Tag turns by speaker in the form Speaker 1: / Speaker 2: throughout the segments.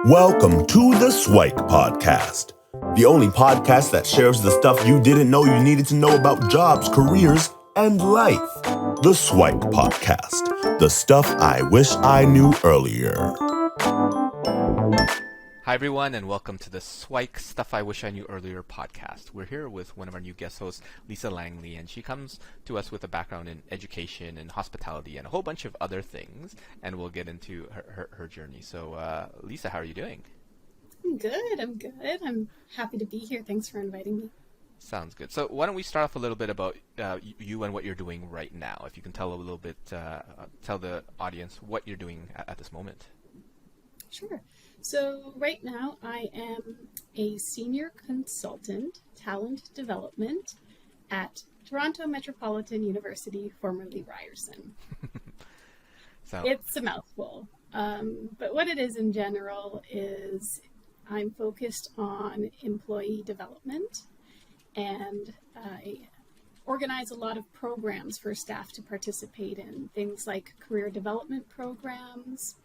Speaker 1: Welcome to the SIWIKE Podcast, the only podcast that shares the stuff you didn't know you needed to know about jobs, careers, and life. The SIWIKE Podcast, the stuff I wish I knew earlier.
Speaker 2: Hi everyone, and welcome to the SIWIKE Stuff I Wish I Knew Earlier podcast. We're here with one of our new guest hosts, Lisa Langley, and she comes to us with a background in education and hospitality and a whole bunch of other things, and we'll get into her journey. So, Lisa, how are you doing?
Speaker 3: I'm good. I'm happy to be here. Thanks for inviting me.
Speaker 2: Sounds good. So why don't we start off a little bit about you and what you're doing right now. If you can tell a little bit, tell the audience what you're doing at this moment.
Speaker 3: Sure. So right now I am a senior consultant, talent development at Toronto Metropolitan University, formerly Ryerson. It's a mouthful. But what it is in general is I'm focused on employee development, and I organize a lot of programs for staff to participate in, things like career development programs,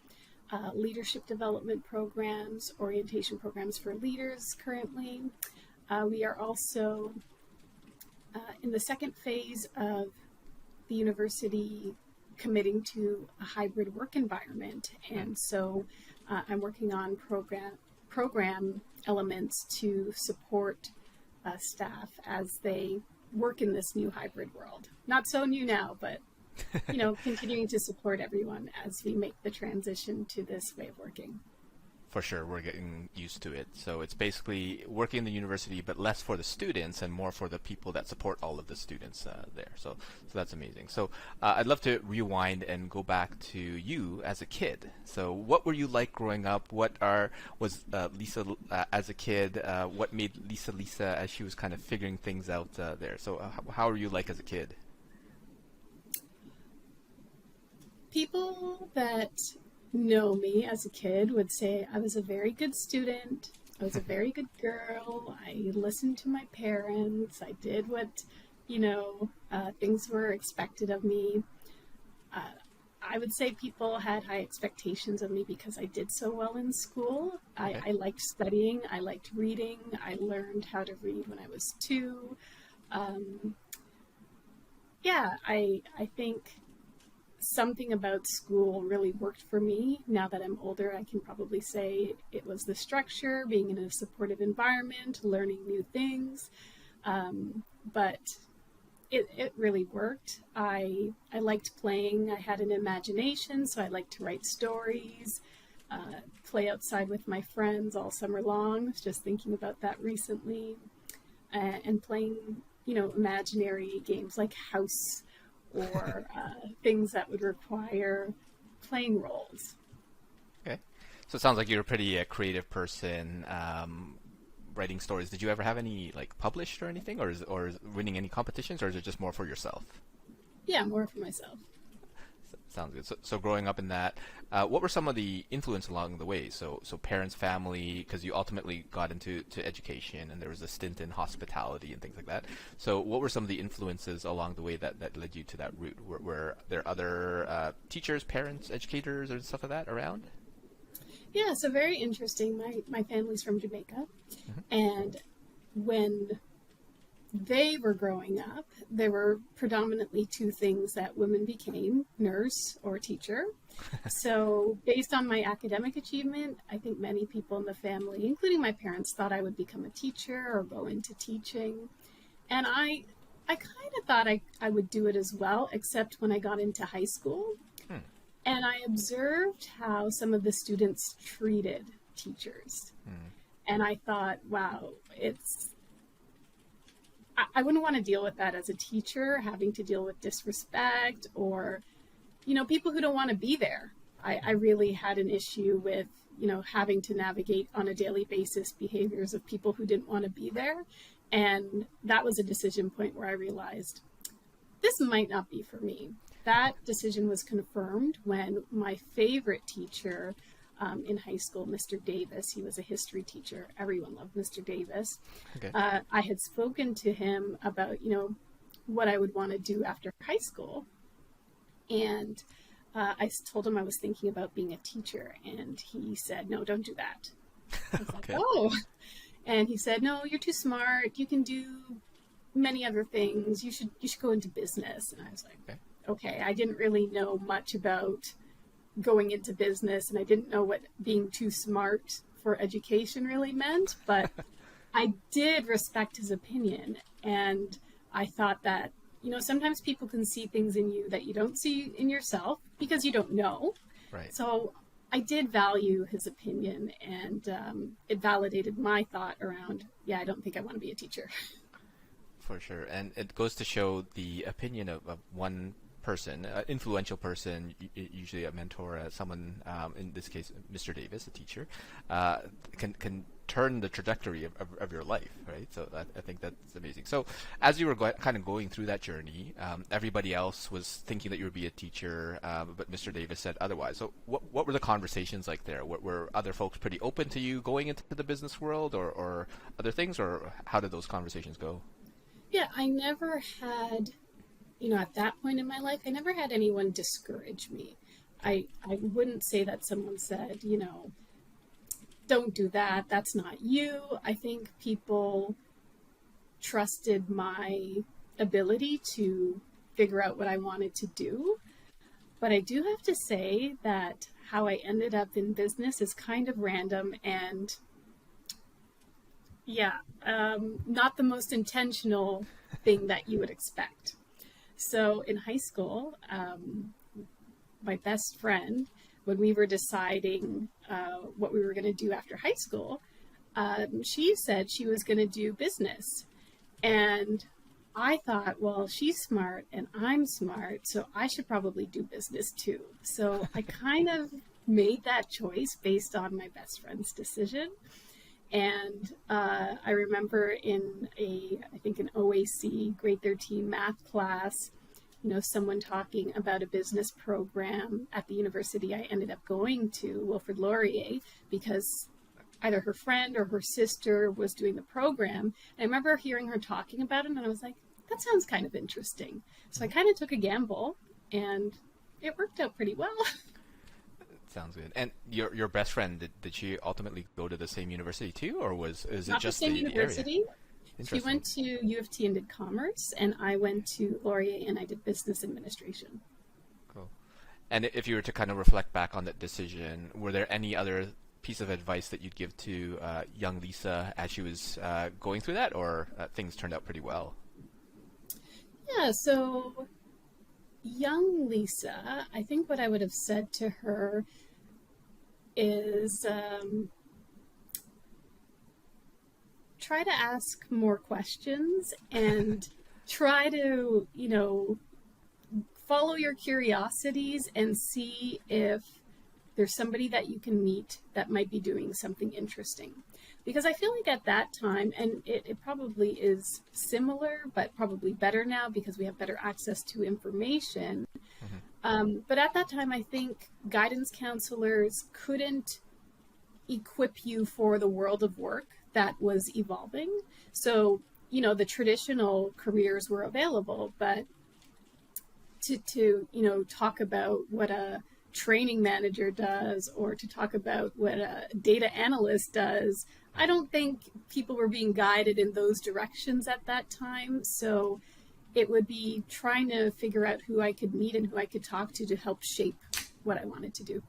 Speaker 3: leadership development programs, orientation programs for leaders currently. We are also in the second phase of the university committing to a hybrid work environment. And so I'm working on program elements to support staff as they work in this new hybrid world. Not so new now, but continuing to support everyone as we make the transition to this way of working.
Speaker 2: For sure, we're getting used to it. So it's basically working in the university, but less for the students and more for the people that support all of the students there. So that's amazing. So I'd love to rewind and go back to you as a kid. So what were you like growing up? Was Lisa as a kid? What made Lisa Lisa as she was kind of figuring things out there? So how were you like as a kid?
Speaker 3: People that know me as a kid would say I was a very good student. I was a very good girl. I listened to my parents. I did what, things were expected of me. I would say people had high expectations of me because I did so well in school. Okay. I liked studying. I liked reading. I learned how to read when I was 2. I think something about school really worked for me. Now that I'm older, I can probably say it was the structure, being in a supportive environment, learning new things. But it really worked. I liked playing. I had an imagination, so I liked to write stories, play outside with my friends all summer long. I was just thinking about that recently. And playing, imaginary games like house or things that would require playing roles.
Speaker 2: Okay. So it sounds like you're a pretty creative person, writing stories. Did you ever have any published or anything, or winning any competitions, or is it just more for yourself?
Speaker 3: Yeah, more for myself.
Speaker 2: Sounds good. So growing up in that, what were some of the influence along the way? So parents, family, because you ultimately got into education, and there was a stint in hospitality and things like that. So what were some of the influences along the way that led you to that route? Were there other teachers, parents, educators, or stuff like that around?
Speaker 3: Yeah, so very interesting. My family's from Jamaica, and when they were growing up, there were predominantly 2 things that women became: nurse or teacher. So based on my academic achievement, I think many people in the family, including my parents, thought I would become a teacher or go into teaching. And I kind of thought I would do it as well, except when I got into high school. And I observed how some of the students treated teachers. And I thought, wow, I wouldn't want to deal with that as a teacher, having to deal with disrespect or, people who don't want to be there. I really had an issue with, having to navigate on a daily basis behaviors of people who didn't want to be there. And that was a decision point where I realized this might not be for me. That decision was confirmed when my favorite teacher in high school, Mr. Davis. He was a history teacher. Everyone loved Mr. Davis. Okay. I had spoken to him about, what I would want to do after high school. And told him I was thinking about being a teacher, and he said, "No, don't do that." I was
Speaker 2: Okay.
Speaker 3: like, "Oh," and he said, "No, you're too smart. You can do many other things. You should go into business." And I was like, "Okay." I didn't really know much about going into business, and I didn't know what being too smart for education really meant, but I did respect his opinion, and I thought that, sometimes people can see things in you that you don't see in yourself because you don't know.
Speaker 2: Right.
Speaker 3: So I did value his opinion, and it validated my thought around, I don't think I want to be a teacher.
Speaker 2: For sure. And it goes to show the opinion of one person, an influential person, usually a mentor, someone, in this case, Mr. Davis, a teacher, can turn the trajectory of your life, right? So I think that's amazing. So as you were kind of going through that journey, everybody else was thinking that you would be a teacher, but Mr. Davis said otherwise. So what were the conversations like there? Were other folks pretty open to you going into the business world or other things, or how did those conversations go?
Speaker 3: Yeah, I never had, at that point in my life, I never had anyone discourage me. I wouldn't say that someone said, don't do that. That's not you. I think people trusted my ability to figure out what I wanted to do. But I do have to say that how I ended up in business is kind of random and not the most intentional thing that you would expect. So in high school, my best friend, when we were deciding what we were going to do after high school, she said she was going to do business. And I thought, well, she's smart and I'm smart, so I should probably do business too. So I kind of made that choice based on my best friend's decision. And I remember in an OAC grade 13 math class, someone talking about a business program at the university I ended up going to, Wilfrid Laurier, because either her friend or her sister was doing the program. And I remember hearing her talking about it, and I was like, that sounds kind of interesting. So I kind of took a gamble, and it worked out pretty well.
Speaker 2: Sounds good. And your best friend, did she ultimately go to the same university too, or is it
Speaker 3: Not
Speaker 2: just
Speaker 3: the same
Speaker 2: the
Speaker 3: university?
Speaker 2: area?
Speaker 3: She went to U of T and did commerce, and I went to Laurier and I did business administration.
Speaker 2: Cool. And if you were to kind of reflect back on that decision, were there any other piece of advice that you'd give to young Lisa as she was going through that, or things turned out pretty well?
Speaker 3: Yeah, so young Lisa, I think what I would have said to her is try to ask more questions and try to, follow your curiosities and see if there's somebody that you can meet that might be doing something interesting. Because I feel like at that time, and it probably is similar, but probably better now because we have better access to information. But at that time, I think guidance counselors couldn't equip you for the world of work that was evolving. So, the traditional careers were available, but to talk about what a training manager does or to talk about what a data analyst does, I don't think people were being guided in those directions at that time. So it would be trying to figure out who I could meet and who I could talk to help shape what I wanted to do.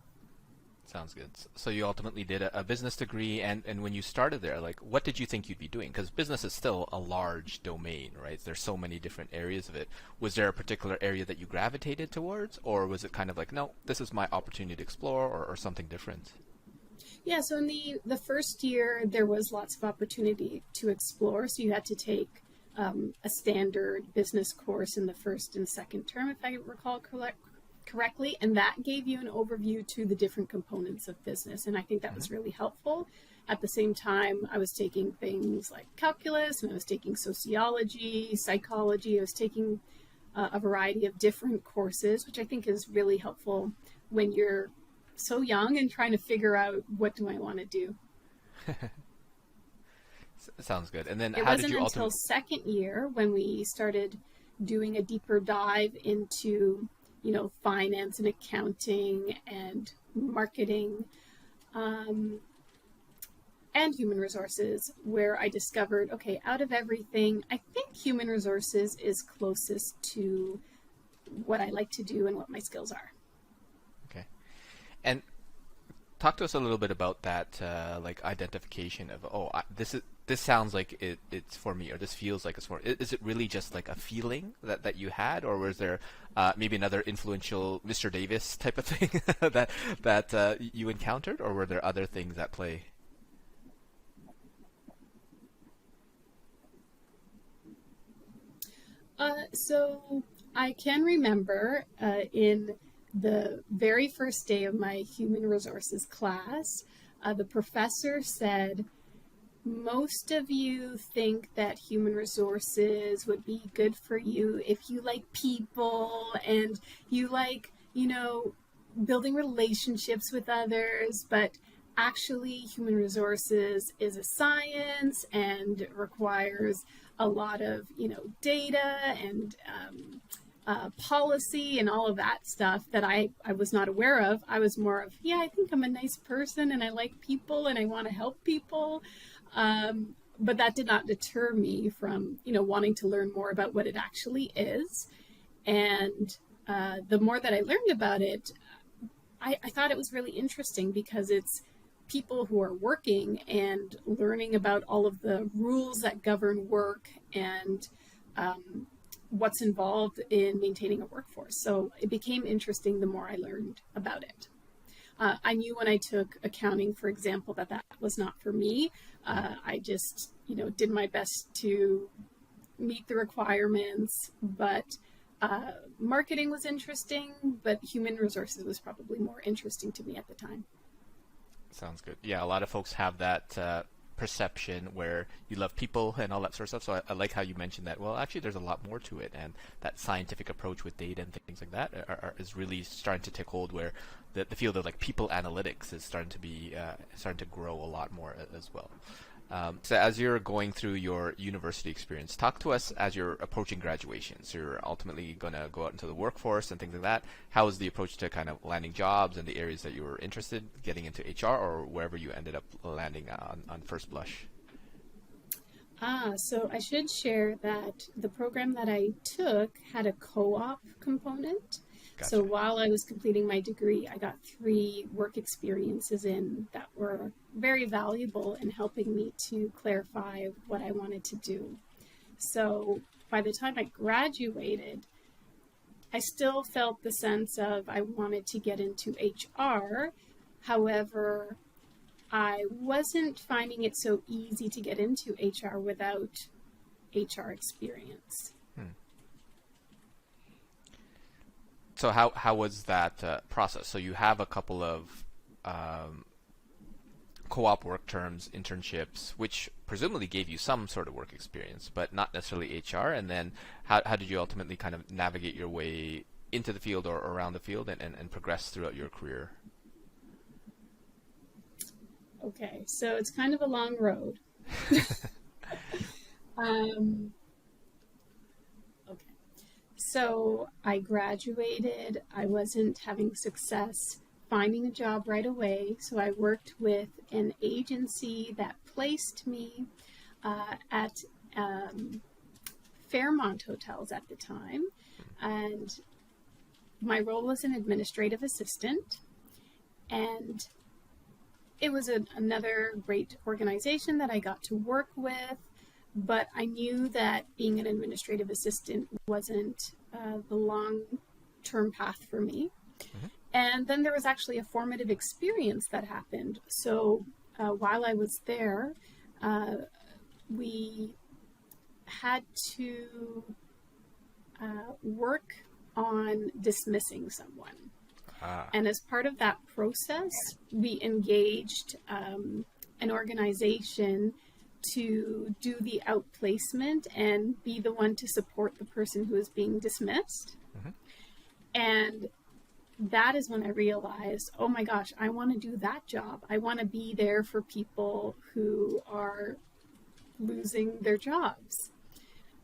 Speaker 2: Sounds good. So you ultimately did a business degree, and when you started there, like, what did you think you'd be doing? Because business is still a large domain, right? There's so many different areas of it. Was there a particular area that you gravitated towards, or was it kind of like, no, this is my opportunity to explore, or something different?
Speaker 3: Yeah, so in the first year, there was lots of opportunity to explore. So you had to take a standard business course in the first and second term, if I recall correctly, and that gave you an overview to the different components of business, and I think that was really helpful. At the same time, I was taking things like calculus, and I was taking sociology, psychology. I was taking a variety of different courses, which I think is really helpful when you're so young and trying to figure out, what do I want to do?
Speaker 2: Sounds good. And then
Speaker 3: it
Speaker 2: how
Speaker 3: wasn't
Speaker 2: did you
Speaker 3: until second year when we started doing a deeper dive into finance and accounting and marketing, and human resources, where I discovered, okay, out of everything, I think human resources is closest to what I like to do and what my skills are.
Speaker 2: Okay. And talk to us a little bit about that, like identification of, this sounds like it's for me, or this feels like it's for. Is it really just like a feeling that you had, or was there maybe another influential Mr. Davis type of thing that you encountered, or were there other things at play?
Speaker 3: So I can remember in the very first day of my human resources class, the professor said, most of you think that human resources would be good for you if you like people and you like, building relationships with others, but actually human resources is a science and requires a lot of, data and policy and all of that stuff that I was not aware of. I was more of, I think I'm a nice person and I like people and I want to help people. But that did not deter me from, wanting to learn more about what it actually is. And the more that I learned about it, I thought it was really interesting because it's people who are working and learning about all of the rules that govern work and what's involved in maintaining a workforce. So it became interesting the more I learned about it. I knew when I took accounting, for example, that was not for me. I just, did my best to meet the requirements, but marketing was interesting, but human resources was probably more interesting to me at the time.
Speaker 2: Sounds good. Yeah, a lot of folks have that perception where you love people and all that sort of stuff. So I like how you mentioned that. Well, actually, there's a lot more to it, and that scientific approach with data and things like that is really starting to take hold. Where the field of like people analytics is starting to grow a lot more as well. So as you're going through your university experience, talk to us as you're approaching graduation. So you're ultimately going to go out into the workforce and things like that. How is the approach to kind of landing jobs in the areas that you were interested, getting into HR, or wherever you ended up landing on first blush?
Speaker 3: So I should share that the program that I took had a co-op component.
Speaker 2: Gotcha.
Speaker 3: So while I was completing my degree, I got 3 work experiences in that were very valuable in helping me to clarify what I wanted to do. So by the time I graduated, I still felt the sense of I wanted to get into HR. However, I wasn't finding it so easy to get into HR without HR experience.
Speaker 2: So how was that process? So you have a couple of co-op work terms, internships, which presumably gave you some sort of work experience, but not necessarily HR. And then how did you ultimately kind of navigate your way into the field or around the field and progress throughout your career?
Speaker 3: Okay, so it's kind of a long road. Okay, so I graduated. I wasn't having success finding a job right away, so I worked with an agency that placed me at Fairmont Hotels at the time, and my role was an administrative assistant, and it was another great organization that I got to work with, but I knew that being an administrative assistant wasn't the long-term path for me. Mm-hmm. And then there was actually a formative experience that happened. So while I was there, we had to work on dismissing someone. And as part of that process, we engaged an organization to do the outplacement and be the one to support the person who is being dismissed. Mm-hmm. And that is when I realized, oh my gosh, I want to do that job. I want to be there for people who are losing their jobs.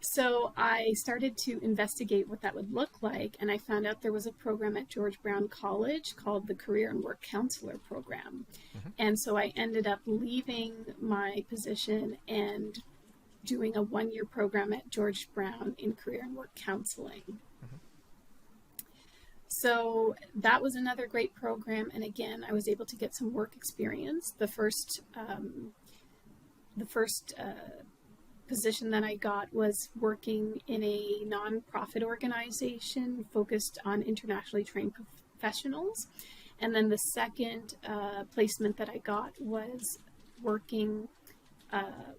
Speaker 3: So I started to investigate what that would look like, and I found out there was a program at George Brown College called the Career and Work Counselor Program. And so I ended up leaving my position and doing a 1-year program at George Brown in career and work counseling. So that was another great program, and again, I was able to get some work experience. The first position that I got was working in a nonprofit organization focused on internationally trained professionals. And then the second placement that I got was working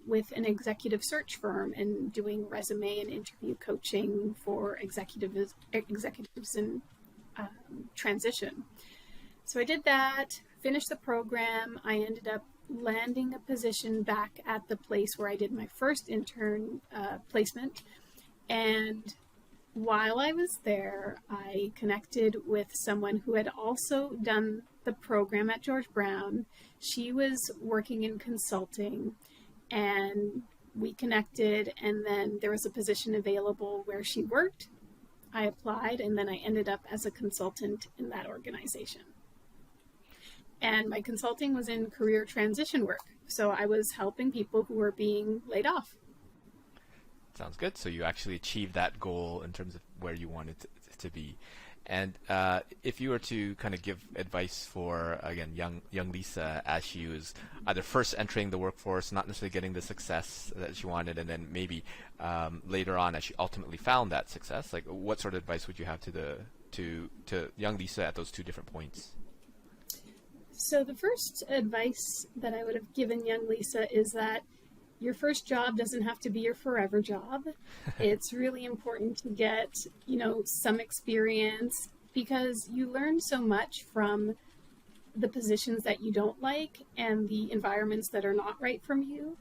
Speaker 3: with an executive search firm and doing resume and interview coaching for executives in transition. So I did that, finished the program. I ended up landing a position back at the place where I did my first intern placement. And while I was there, I connected with someone who had also done the program at George Brown. She was working in consulting, and we connected, and then there was a position available where she worked. I applied, and then I ended up as a consultant in that organization. And my consulting was in career transition work. So I was helping people who were being laid off.
Speaker 2: Sounds good. So you actually achieved that goal in terms of where you wanted to be. And if you were to kind of give advice for, again, young Lisa as she was either first entering the workforce, not necessarily getting the success that she wanted, and then maybe later on as she ultimately found that success, like what sort of advice would you have to young Lisa at those two different points?
Speaker 3: So the first advice that I would have given young Lisa is that your first job doesn't have to be your forever job. It's really important to get, some experience, because you learn so much from the positions that you don't like and the environments that are not right for you,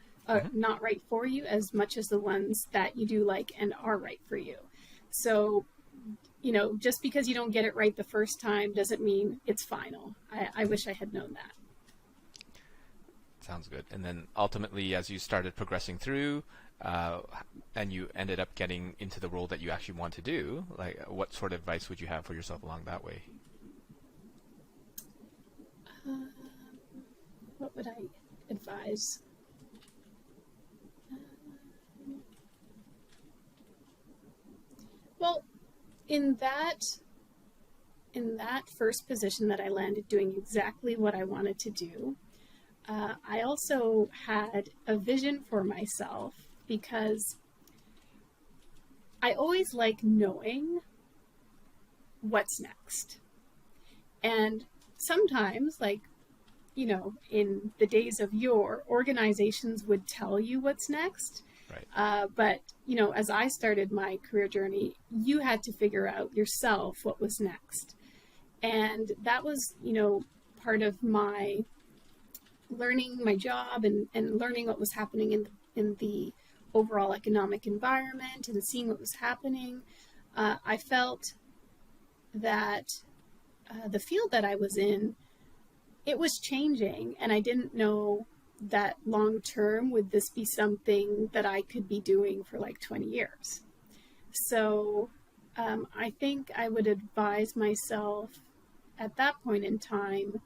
Speaker 3: not right for you, as much as the ones that you do like and are right for you. So, just because you don't get it right the first time doesn't mean it's final. I wish I had known that.
Speaker 2: Sounds good. And then ultimately, as you started progressing through, and you ended up getting into the role that you actually want to do, like what sort of advice would you have for yourself along that way?
Speaker 3: What would I advise? Well, in that first position that I landed doing exactly what I wanted to do, I also had a vision for myself, because I always like knowing what's next. And sometimes, in the days of yore, organizations would tell you what's next.
Speaker 2: Right.
Speaker 3: But, as I started my career journey, you had to figure out yourself what was next. And that was, part of my learning my job and learning what was happening in the overall economic environment and seeing what was happening. I felt that the field that I was in, it was changing, and I didn't know that long term would this be something that I could be doing for 20 years. So I think I would advise myself at that point in time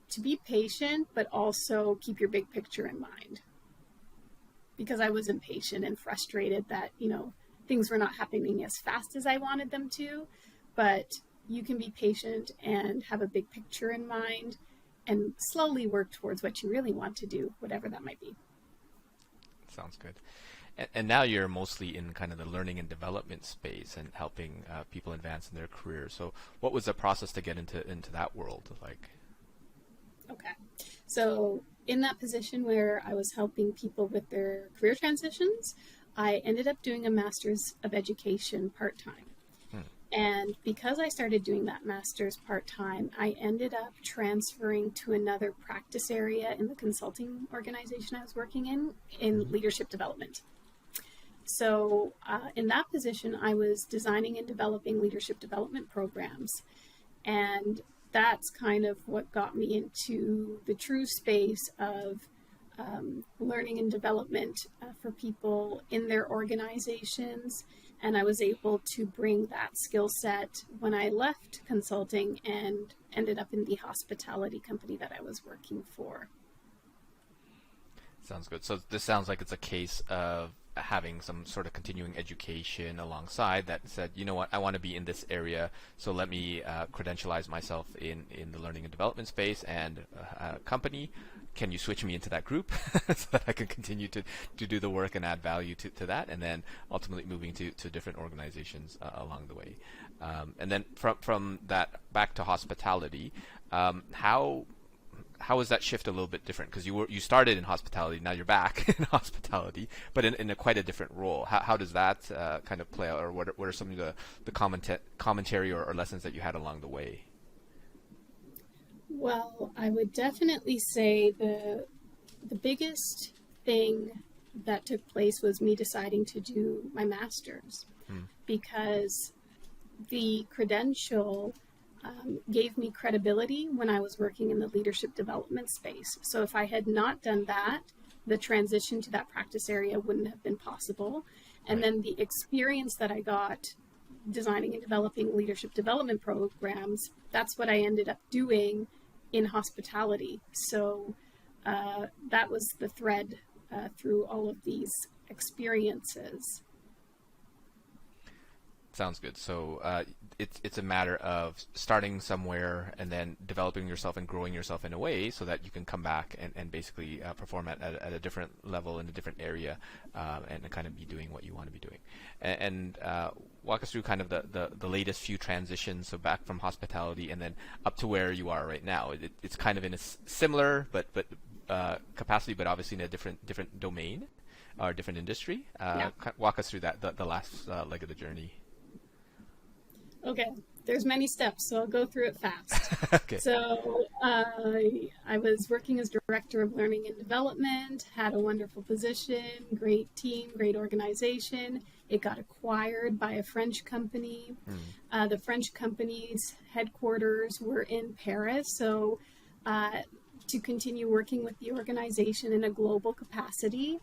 Speaker 3: to be patient, but also keep your big picture in mind. Because I was impatient and frustrated that, things were not happening as fast as I wanted them to, but you can be patient and have a big picture in mind and slowly work towards what you really want to do, whatever that might be.
Speaker 2: Sounds good. And now you're mostly in kind of the learning and development space and helping people advance in their career. So what was the process to get into that world like?
Speaker 3: Okay. So in that position where I was helping people with their career transitions, I ended up doing a master's of education part-time. And because I started doing that master's part-time, I ended up transferring to another practice area in the consulting organization I was working in leadership development. So in that position, I was designing and developing leadership development programs. And that's kind of what got me into the true space of learning and development for people in their organizations. And I was able to bring that skill set when I left consulting and ended up in the hospitality company that I was working for.
Speaker 2: Sounds good. So this sounds like it's a case of having some sort of continuing education alongside that said, you know what, I want to be in this area, so let me credentialize myself in the learning and development space and company. Can you switch me into that group so that I can continue to do the work and add value to that, and then ultimately moving to different organizations along the way. And then from that back to hospitality, how is that shift a little bit different? Because you started in hospitality, now you're back in hospitality, but in quite a different role. How does that kind of play out, or what are some of the commentary or lessons that you had along the way?
Speaker 3: Well, I would definitely say the biggest thing that took place was me deciding to do my master's, because the credential gave me credibility when I was working in the leadership development space. So if I had not done that, the transition to that practice area wouldn't have been possible. And then the experience that I got designing and developing leadership development programs, that's what I ended up doing in hospitality. So that was the thread through all of these experiences.
Speaker 2: Sounds good. So it's a matter of starting somewhere and then developing yourself and growing yourself in a way so that you can come back and basically perform at a different level in a different area and kind of be doing what you want to be doing. And walk us through kind of the latest few transitions, so back from hospitality and then up to where you are right now. It's kind of in a similar but capacity, but obviously in a different domain or different industry. Walk us through that, the last leg of the journey.
Speaker 3: Okay, there's many steps, so I'll go through it fast.
Speaker 2: Okay.
Speaker 3: So I was working as Director of Learning and Development, had a wonderful position, great team, great organization. It got acquired by a French company. The French company's headquarters were in Paris, so to continue working with the organization in a global capacity,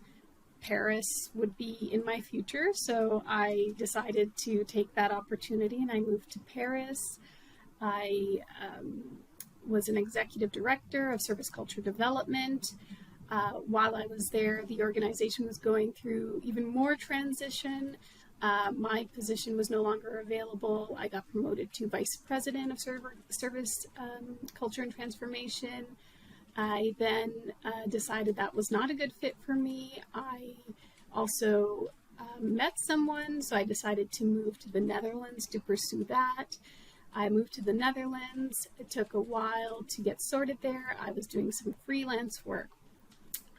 Speaker 3: Paris would be in my future, so I decided to take that opportunity and I moved to Paris. I was an executive director of service culture development. While I was there, the organization was going through even more transition. My position was no longer available. I got promoted to vice president of service culture and transformation. I then decided that was not a good fit for me. I also met someone, so I decided to move to the Netherlands to pursue that. I moved to the Netherlands. It took a while to get sorted there. I was doing some freelance work.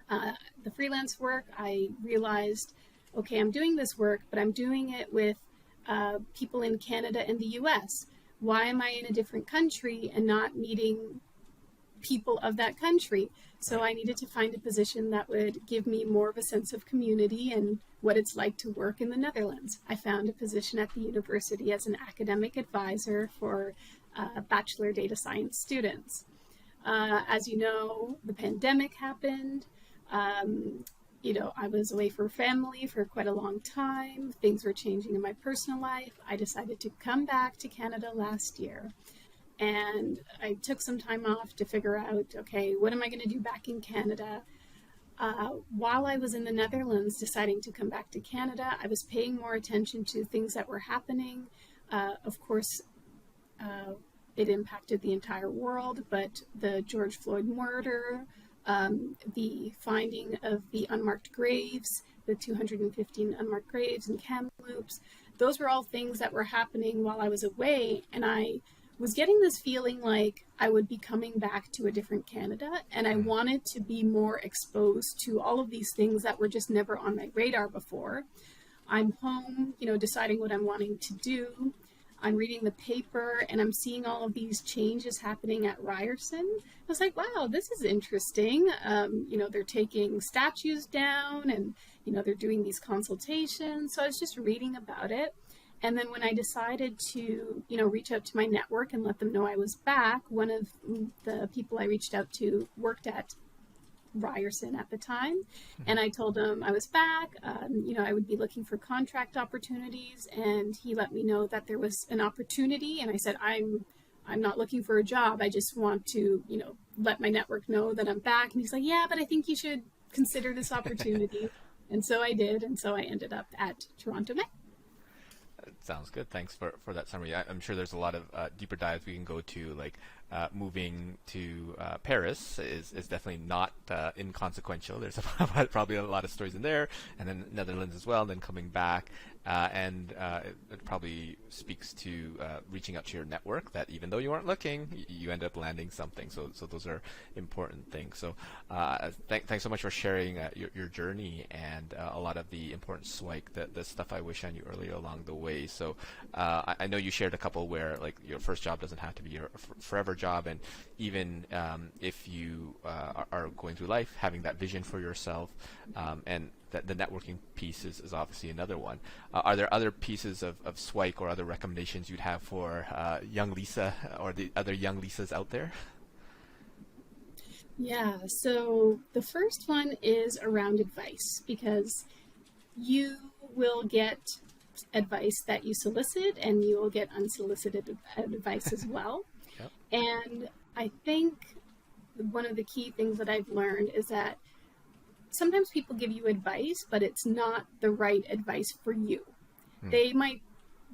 Speaker 3: The freelance work, I realized, okay, I'm doing this work, but I'm doing it with people in Canada and the US. Why am I in a different country and not meeting people of that country? So I needed to find a position that would give me more of a sense of community and what it's like to work in the Netherlands. I found a position at the university as an academic advisor for bachelor data science students. As you know, the pandemic happened. I was away from family for quite a long time. Things were changing in my personal life. I decided to come back to Canada last year. And I took some time off to figure out, okay, what am I going to do back in Canada? While I was in the Netherlands deciding to come back to Canada, I was paying more attention to things that were happening. Of course, it impacted the entire world, but the George Floyd murder, the finding of the unmarked graves, the 215 unmarked graves in Kamloops, those were all things that were happening while I was away, and I was getting this feeling like I would be coming back to a different Canada, and I wanted to be more exposed to all of these things that were just never on my radar before. I'm home, deciding what I'm wanting to do. I'm reading the paper and I'm seeing all of these changes happening at Ryerson. I was like, wow, this is interesting. They're taking statues down and, they're doing these consultations. So I was just reading about it. And then when I decided to, reach out to my network and let them know I was back, one of the people I reached out to worked at Ryerson at the time. And I told him I was back, I would be looking for contract opportunities. And he let me know that there was an opportunity. And I said, I'm not looking for a job. I just want to, let my network know that I'm back. And he's like, yeah, but I think you should consider this opportunity. And so I did. And so I ended up at Toronto Met.
Speaker 2: Sounds good. Thanks for that summary. I'm sure there's a lot of deeper dives we can go to, like moving to Paris is definitely not inconsequential. There's probably a lot of stories in there, and then Netherlands as well, then coming back. And it probably speaks to reaching out to your network, that even though you weren't looking, you end up landing something. So those are important things. So thanks so much for sharing your journey and a lot of the important SWIKE, the stuff I wish I knew earlier along the way. So I know you shared a couple where like your first job doesn't have to be your forever job, and even if you are going through life having that vision for yourself, and the networking piece is obviously another one. Are there other pieces of SWIKE or other recommendations you'd have for young Lisa or the other young Lisas out there?
Speaker 3: Yeah, so the first one is around advice, because you will get advice that you solicit and you will get unsolicited advice as well. Yep. And I think one of the key things that I've learned is that sometimes people give you advice, but it's not the right advice for you. They might,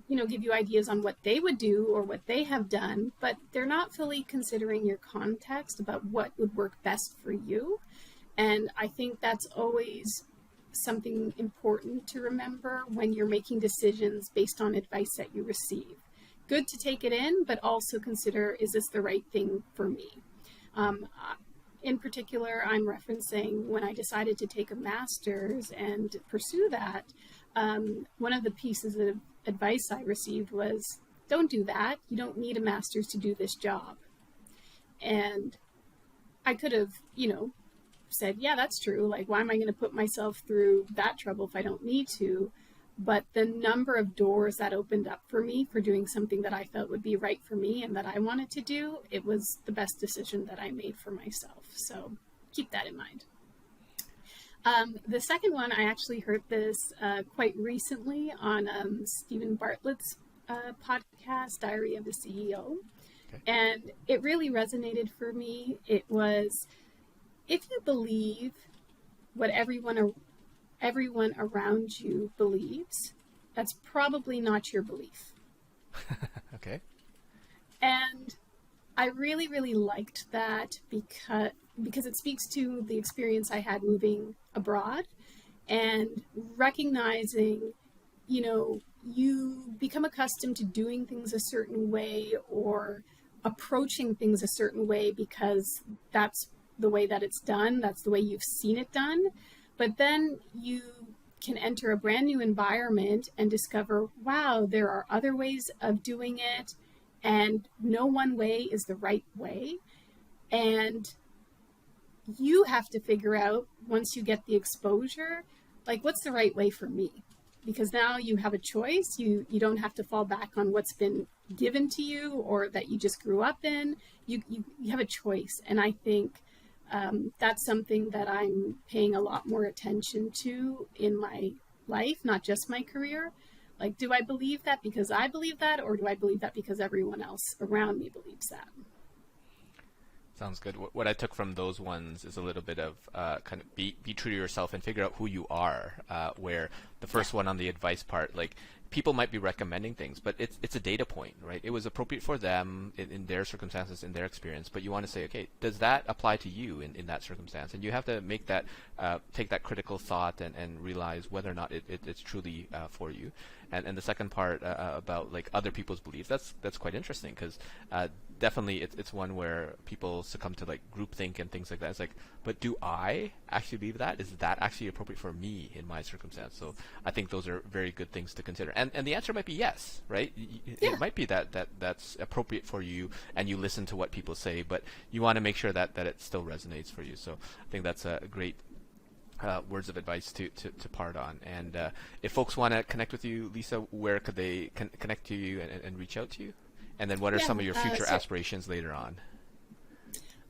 Speaker 3: give you ideas on what they would do or what they have done, but they're not fully considering your context about what would work best for you. And I think that's always something important to remember when you're making decisions based on advice that you receive. Good to take it in, but also consider, is this the right thing for me? In particular, I'm referencing when I decided to take a master's and pursue that, one of the pieces of advice I received was, don't do that. You don't need a master's to do this job. And I could have, said, yeah, that's true. Like, why am I going to put myself through that trouble if I don't need to? But the number of doors that opened up for me for doing something that I felt would be right for me and that I wanted to do, it was the best decision that I made for myself. So keep that in mind. The second one, I actually heard this quite recently on Stephen Bartlett's podcast, Diary of a CEO. Okay. And it really resonated for me. It was, if you believe what everyone around you believes, that's probably not your belief.
Speaker 2: Okay.
Speaker 3: And I really, really liked that because it speaks to the experience I had moving abroad and recognizing, you become accustomed to doing things a certain way or approaching things a certain way because that's the way that it's done. That's the way you've seen it done. But then you can enter a brand new environment and discover, wow, there are other ways of doing it, and no one way is the right way. And you have to figure out, once you get the exposure, like, what's the right way for me? Because now you have a choice. You don't have to fall back on what's been given to you or that you just grew up in. You have a choice. And I think that's something that I'm paying a lot more attention to in my life, not just my career. Like, do I believe that because I believe that, or do I believe that because everyone else around me believes that?
Speaker 2: Sounds good. What I took from those ones is a little bit of kind of be true to yourself and figure out who you are, where the first one on the advice part, like, people might be recommending things, but it's a data point, right? It was appropriate for them in their circumstances, in their experience, but you want to say, okay, does that apply to you in that circumstance? And you have to make that, take that critical thought and realize whether or not it's truly for you. And the second part about like other people's beliefs, that's quite interesting, because definitely it's one where people succumb to like groupthink and things like that. It's like, but do I actually believe that? Is that actually appropriate for me in my circumstance? So I think those are very good things to consider. And the answer might be yes, right?
Speaker 3: Yeah.
Speaker 2: It might be that's appropriate for you, and you listen to what people say, but you want to make sure that it still resonates for you. So I think that's a great words of advice to part on. And if folks want to connect with you, Lisa, where could they connect to you and reach out to you? And then what are some of your future aspirations later on?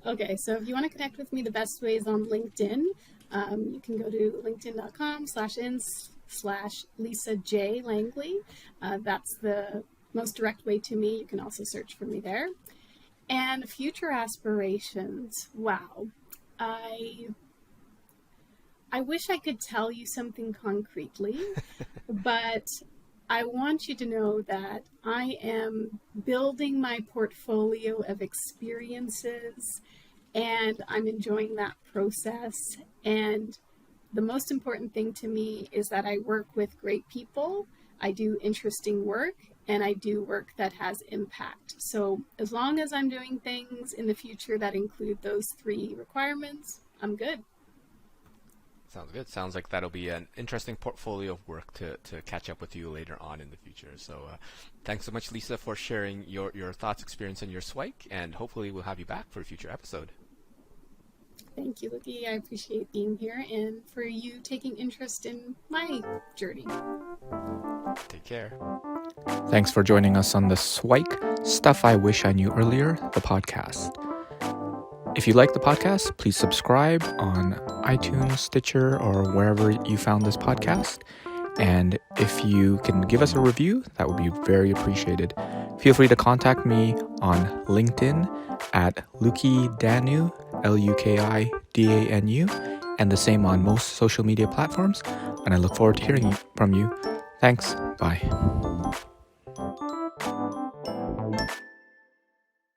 Speaker 3: Okay, so if you want to connect with me, the best way is on LinkedIn. You can go to linkedin.com/in/Lisa J. Langley. That's the most direct way to me. You can also search for me there. And future aspirations. Wow. I wish I could tell you something concretely, but I want you to know that I am building my portfolio of experiences, and I'm enjoying that process. And the most important thing to me is that I work with great people, I do interesting work, and I do work that has impact. So as long as I'm doing things in the future that include those 3 requirements, I'm good.
Speaker 2: Sounds good. Sounds like that'll be an interesting portfolio of work to catch up with you later on in the future. So thanks so much, Lisa, for sharing your thoughts, experience, and your SWIKE, and hopefully we'll have you back for a future episode.
Speaker 3: Thank you, Luki. I appreciate being here and for you taking interest in my journey.
Speaker 2: Take care.
Speaker 4: Thanks for joining us on the SWIKE Stuff I Wish I Knew Earlier, the podcast. If you like the podcast, please subscribe on iTunes, Stitcher, or wherever you found this podcast. And if you can give us a review, that would be very appreciated. Feel free to contact me on LinkedIn at Lukidanu, Lukidanu, and the same on most social media platforms. And I look forward to hearing from you. Thanks. Bye.